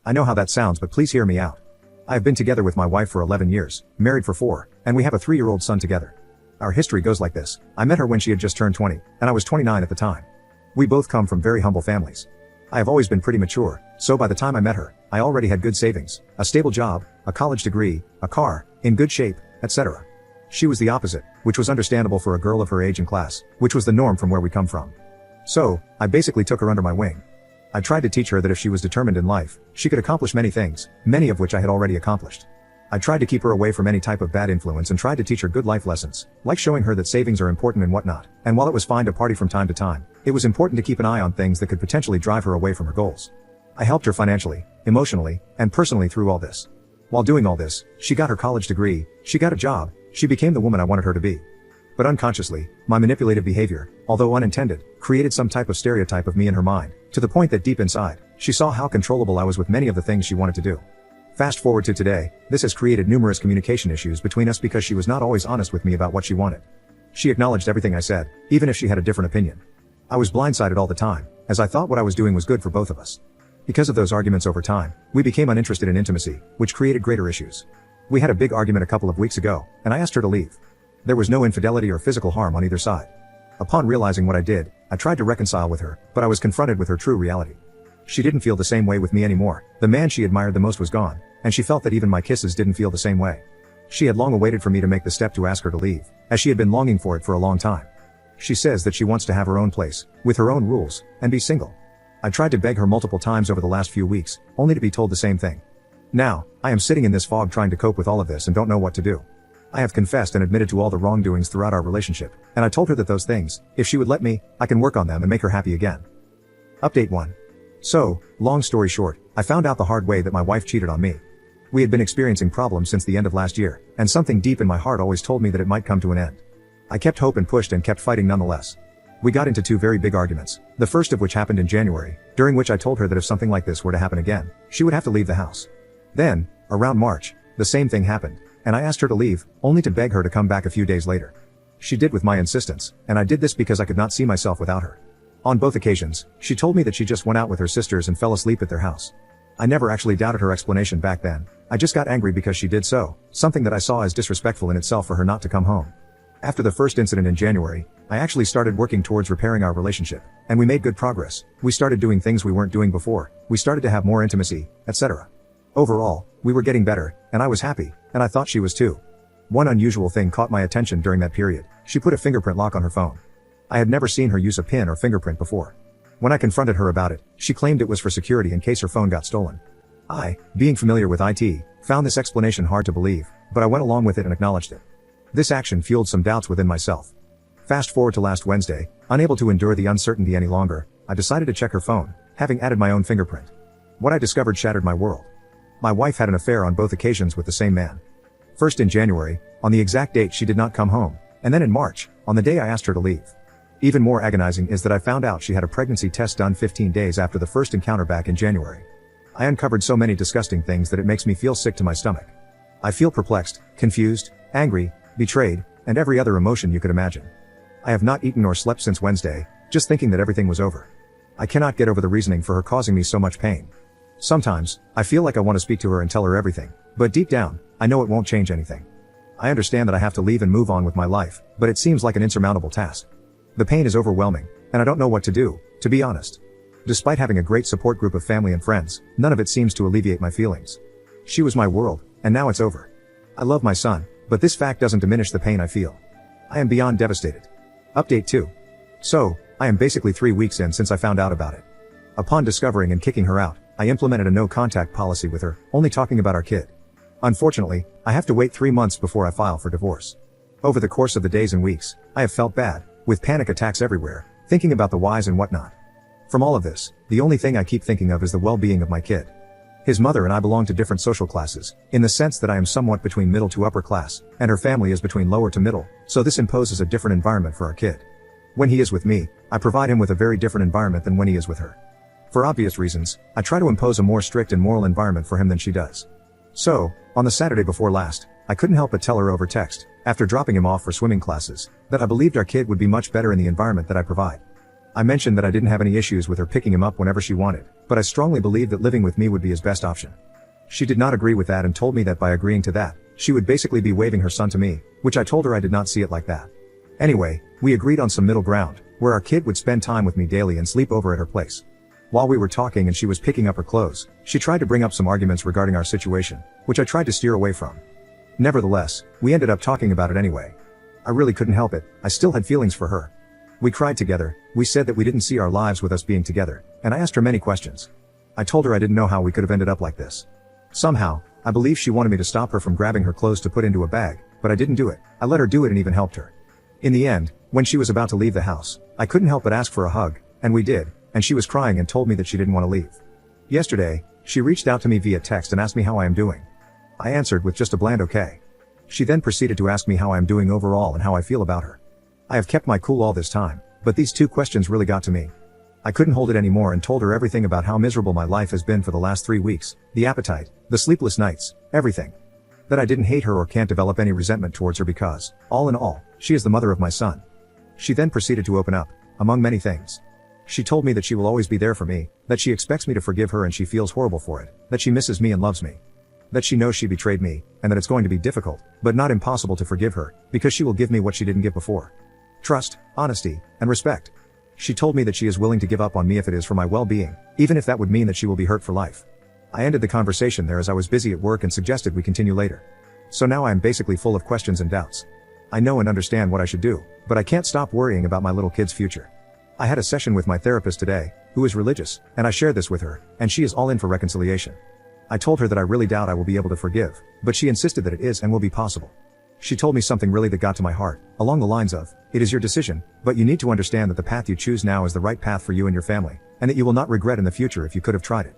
I know how that sounds, but please hear me out. I have been together with my wife for 11 years, married for 4, and we have a 3-year-old son together. Our history goes like this. I met her when she had just turned 20, and I was 29 at the time. We both come from very humble families. I have always been pretty mature, so by the time I met her, I already had good savings, a stable job, a college degree, a car, in good shape, etc. She was the opposite, which was understandable for a girl of her age and class, which was the norm from where we come from. So, I basically took her under my wing. I tried to teach her that if she was determined in life, she could accomplish many things, many of which I had already accomplished. I tried to keep her away from any type of bad influence and tried to teach her good life lessons, like showing her that savings are important and whatnot, and while it was fine to party from time to time, it was important to keep an eye on things that could potentially drive her away from her goals. I helped her financially, emotionally, and personally through all this. While doing all this, she got her college degree, she got a job, she became the woman I wanted her to be. But unconsciously, my manipulative behavior, although unintended, created some type of stereotype of me in her mind, to the point that deep inside, she saw how controllable I was with many of the things she wanted to do. Fast forward to today, this has created numerous communication issues between us because she was not always honest with me about what she wanted. She acknowledged everything I said, even if she had a different opinion. I was blindsided all the time, as I thought what I was doing was good for both of us. Because of those arguments over time, we became uninterested in intimacy, which created greater issues. We had a big argument a couple of weeks ago, and I asked her to leave. There was no infidelity or physical harm on either side. Upon realizing what I did, I tried to reconcile with her, but I was confronted with her true reality. She didn't feel the same way with me anymore. The man she admired the most was gone, and she felt that even my kisses didn't feel the same way. She had long awaited for me to make the step to ask her to leave, as she had been longing for it for a long time. She says that she wants to have her own place, with her own rules, and be single. I tried to beg her multiple times over the last few weeks, only to be told the same thing. Now, I am sitting in this fog trying to cope with all of this and don't know what to do. I have confessed and admitted to all the wrongdoings throughout our relationship, and I told her that those things, if she would let me, I can work on them and make her happy again. Update 1. So, long story short, I found out the hard way that my wife cheated on me. We had been experiencing problems since the end of last year, and something deep in my heart always told me that it might come to an end. I kept hope and pushed and kept fighting nonetheless. We got into 2 very big arguments, the first of which happened in January, during which I told her that if something like this were to happen again, she would have to leave the house. Then, around March, the same thing happened, and I asked her to leave, only to beg her to come back a few days later. She did with my insistence, and I did this because I could not see myself without her. On both occasions, she told me that she just went out with her sisters and fell asleep at their house. I never actually doubted her explanation back then. I just got angry because she did so, something that I saw as disrespectful in itself for her not to come home. After the first incident in January, I actually started working towards repairing our relationship, and we made good progress. We started doing things we weren't doing before, we started to have more intimacy, etc. Overall, we were getting better, and I was happy, and I thought she was too. One unusual thing caught my attention during that period. She put a fingerprint lock on her phone. I had never seen her use a PIN or fingerprint before. When I confronted her about it, she claimed it was for security in case her phone got stolen. I, being familiar with IT, found this explanation hard to believe, but I went along with it and acknowledged it. This action fueled some doubts within myself. Fast forward to last Wednesday, unable to endure the uncertainty any longer, I decided to check her phone, having added my own fingerprint. What I discovered shattered my world. My wife had an affair on both occasions with the same man. First in January, on the exact date she did not come home, and then in March, on the day I asked her to leave. Even more agonizing is that I found out she had a pregnancy test done 15 days after the first encounter back in January. I uncovered so many disgusting things that it makes me feel sick to my stomach. I feel perplexed, confused, angry, betrayed, and every other emotion you could imagine. I have not eaten or slept since Wednesday, just thinking that everything was over. I cannot get over the reasoning for her causing me so much pain. Sometimes, I feel like I want to speak to her and tell her everything, but deep down, I know it won't change anything. I understand that I have to leave and move on with my life, but it seems like an insurmountable task. The pain is overwhelming, and I don't know what to do, to be honest. Despite having a great support group of family and friends, none of it seems to alleviate my feelings. She was my world, and now it's over. I love my son, but this fact doesn't diminish the pain I feel. I am beyond devastated. Update 2. So, I am basically 3 weeks in since I found out about it. Upon discovering and kicking her out, I implemented a no-contact policy with her, only talking about our kid. Unfortunately, I have to wait 3 months before I file for divorce. Over the course of the days and weeks, I have felt bad, with panic attacks everywhere, thinking about the whys and whatnot. From all of this, the only thing I keep thinking of is the well-being of my kid. His mother and I belong to different social classes, in the sense that I am somewhat between middle to upper class, and her family is between lower to middle, so this imposes a different environment for our kid. When he is with me, I provide him with a very different environment than when he is with her. For obvious reasons, I try to impose a more strict and moral environment for him than she does. So, on the Saturday before last, I couldn't help but tell her over text, after dropping him off for swimming classes, that I believed our kid would be much better in the environment that I provide. I mentioned that I didn't have any issues with her picking him up whenever she wanted, but I strongly believed that living with me would be his best option. She did not agree with that and told me that by agreeing to that, she would basically be waving her son to me, which I told her I did not see it like that. Anyway, we agreed on some middle ground, where our kid would spend time with me daily and sleep over at her place. While we were talking and she was picking up her clothes, she tried to bring up some arguments regarding our situation, which I tried to steer away from. Nevertheless, we ended up talking about it anyway. I really couldn't help it, I still had feelings for her. We cried together, we said that we didn't see our lives with us being together, and I asked her many questions. I told her I didn't know how we could have ended up like this. Somehow, I believe she wanted me to stop her from grabbing her clothes to put into a bag, but I didn't do it. I let her do it and even helped her. In the end, when she was about to leave the house, I couldn't help but ask for a hug, and we did, and she was crying and told me that she didn't want to leave. Yesterday, she reached out to me via text and asked me how I am doing. I answered with just a bland okay. She then proceeded to ask me how I am doing overall and how I feel about her. I have kept my cool all this time, but these two questions really got to me. I couldn't hold it anymore and told her everything about how miserable my life has been for the last 3 weeks, the appetite, the sleepless nights, everything. That I didn't hate her or can't develop any resentment towards her because, all in all, she is the mother of my son. She then proceeded to open up, among many things. She told me that she will always be there for me, that she expects me to forgive her and she feels horrible for it, that she misses me and loves me. That she knows she betrayed me, and that it's going to be difficult, but not impossible to forgive her, because she will give me what she didn't give before. Trust, honesty, and respect. She told me that she is willing to give up on me if it is for my well-being, even if that would mean that she will be hurt for life. I ended the conversation there as I was busy at work and suggested we continue later. So now I am basically full of questions and doubts. I know and understand what I should do, but I can't stop worrying about my little kid's future. I had a session with my therapist today, who is religious, and I shared this with her, and she is all in for reconciliation. I told her that I really doubt I will be able to forgive, but she insisted that it is and will be possible. She told me something really that got to my heart, along the lines of, it is your decision, but you need to understand that the path you choose now is the right path for you and your family, and that you will not regret in the future if you could have tried it.